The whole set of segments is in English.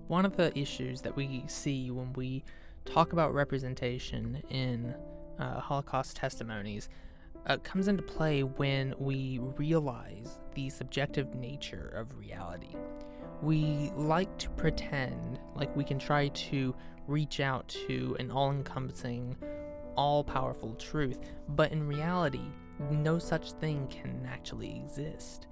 One of the issues that we see when we talk about representation in Holocaust testimonies comes into play when we realize the subjective nature of reality. We like to pretend like we can try to reach out to an all-encompassing, all-powerful truth, but in reality, no such thing can actually exist.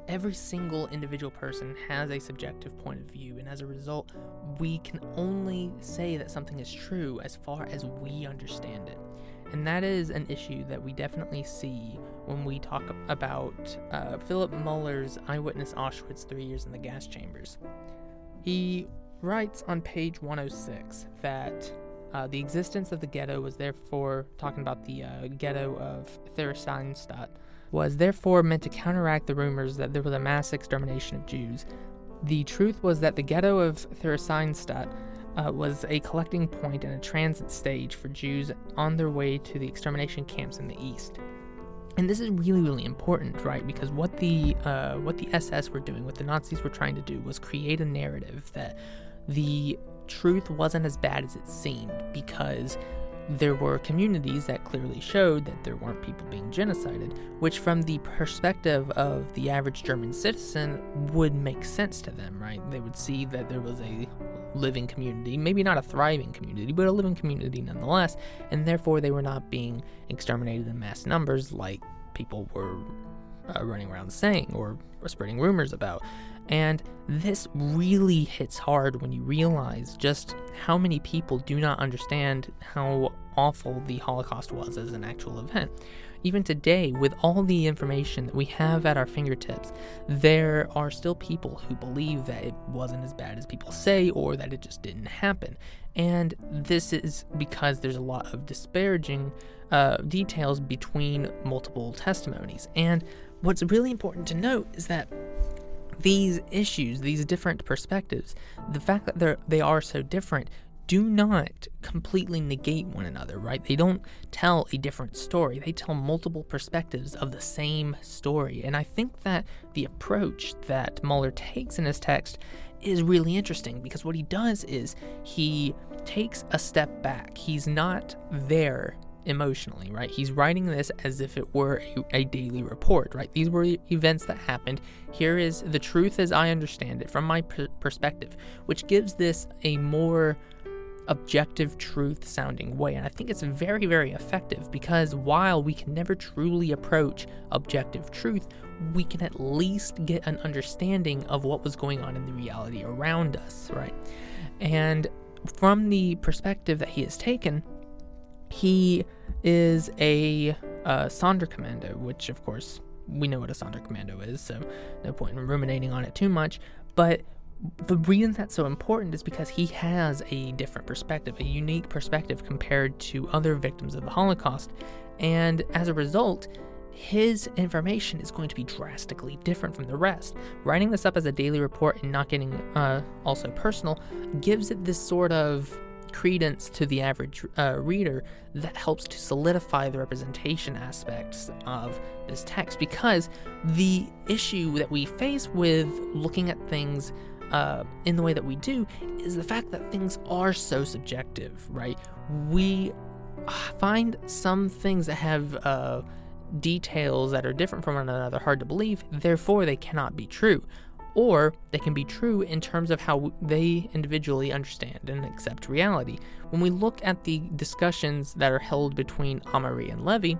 Every single individual person has a subjective point of view, and as a result, we can only say that something is true as far as we understand it. And that is an issue that we definitely see when we talk about Philip Müller's Eyewitness Auschwitz, 3 Years in the Gas Chambers. He writes on page 106 that the existence of the ghetto was therefore, talking about the ghetto of Theresienstadt, was therefore meant to counteract the rumors that there was a mass extermination of Jews. The truth was that the ghetto of Theresienstadt was a collecting point and a transit stage for Jews on their way to the extermination camps in the east. And this is really, really important, right? Because what the SS were doing, what the Nazis were trying to do, was create a narrative that the truth wasn't as bad as it seemed, because there were communities that clearly showed that there weren't people being genocided, which from the perspective of the average German citizen would make sense to them, right? They would see that there was a living community, maybe not a thriving community, but a living community nonetheless, and therefore they were not being exterminated in mass numbers like people were running around saying or spreading rumors about. And this really hits hard when you realize just how many people do not understand how awful the Holocaust was as an actual event. Even today, with all the information that we have at our fingertips, there are still people who believe that it wasn't as bad as people say, or that it just didn't happen. And this is because there's a lot of disparaging details between multiple testimonies. And what's really important to note is that these issues, these different perspectives, the fact that they are so different, do not completely negate one another, right? They don't tell a different story. They tell multiple perspectives of the same story. And I think that the approach that Müller takes in his text is really interesting, because what he does is he takes a step back. He's not there emotionally, right? He's writing this as if it were a daily report, right? These were events that happened. Here is the truth as I understand it from my perspective, which gives this a more objective truth sounding way. And I think it's very, very effective, because while we can never truly approach objective truth, we can at least get an understanding of what was going on in the reality around us, right? And from the perspective that he has taken, he is a Sonderkommando, which of course we know what a Sonderkommando is, so no point in ruminating on it too much. But the reason that's so important is because he has a different perspective, a unique perspective compared to other victims of the Holocaust. And as a result, his information is going to be drastically different from the rest. Writing this up as a daily report and not getting also personal gives it this sort of credence to the average reader that helps to solidify the representation aspects of this text, because the issue that we face with looking at things in the way that we do is the fact that things are so subjective, right? We find some things that have details that are different from one another hard to believe, therefore they cannot be true. Or they can be true in terms of how they individually understand and accept reality. When we look at the discussions that are held between Amari and Levy,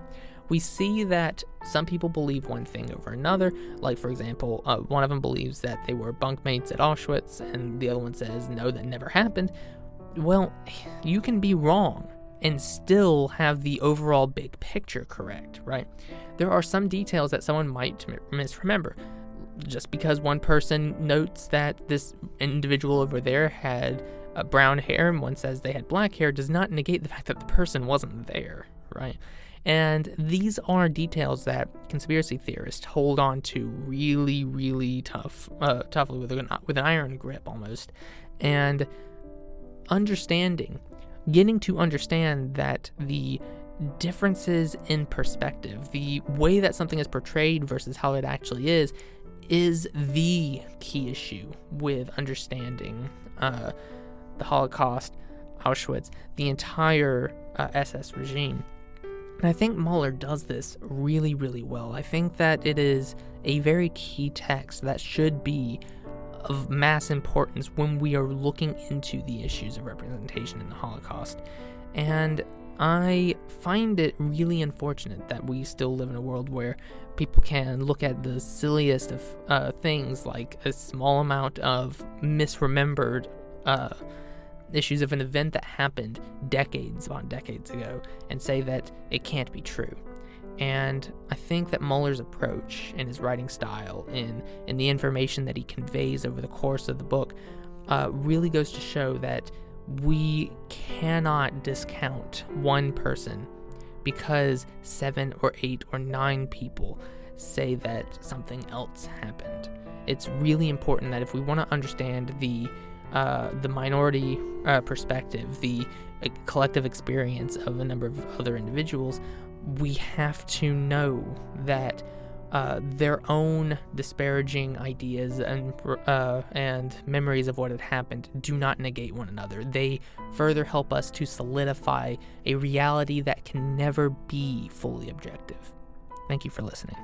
we see that some people believe one thing over another. Like, for example, one of them believes that they were bunkmates at Auschwitz, and the other one says, no, that never happened. Well, you can be wrong and still have the overall big picture correct, right? There are some details that someone might misremember. Just because one person notes that this individual over there had brown hair and one says they had black hair does not negate the fact that the person wasn't there, right? And these are details that conspiracy theorists hold on to really, really toughly with an iron grip almost. And getting to understand that the differences in perspective, the way that something is portrayed versus how it actually is is the key issue with understanding the Holocaust, Auschwitz, the entire SS regime. And I think Müller does this really, really well. I think that it is a very key text that should be of mass importance when we are looking into the issues of representation in the Holocaust. And I find it really unfortunate that we still live in a world where people can look at the silliest of things, like a small amount of misremembered issues of an event that happened decades upon decades ago, and say that it can't be true. And I think that Müller's approach in his writing style, in the information that he conveys over the course of the book, really goes to show that we cannot discount one person because 7 or 8 or 9 people say that something else happened. It's really important that if we want to understand the minority perspective, the collective experience of a number of other individuals, we have to know that their own disparaging ideas and memories of what had happened do not negate one another. They further help us to solidify a reality that can never be fully objective. Thank you for listening.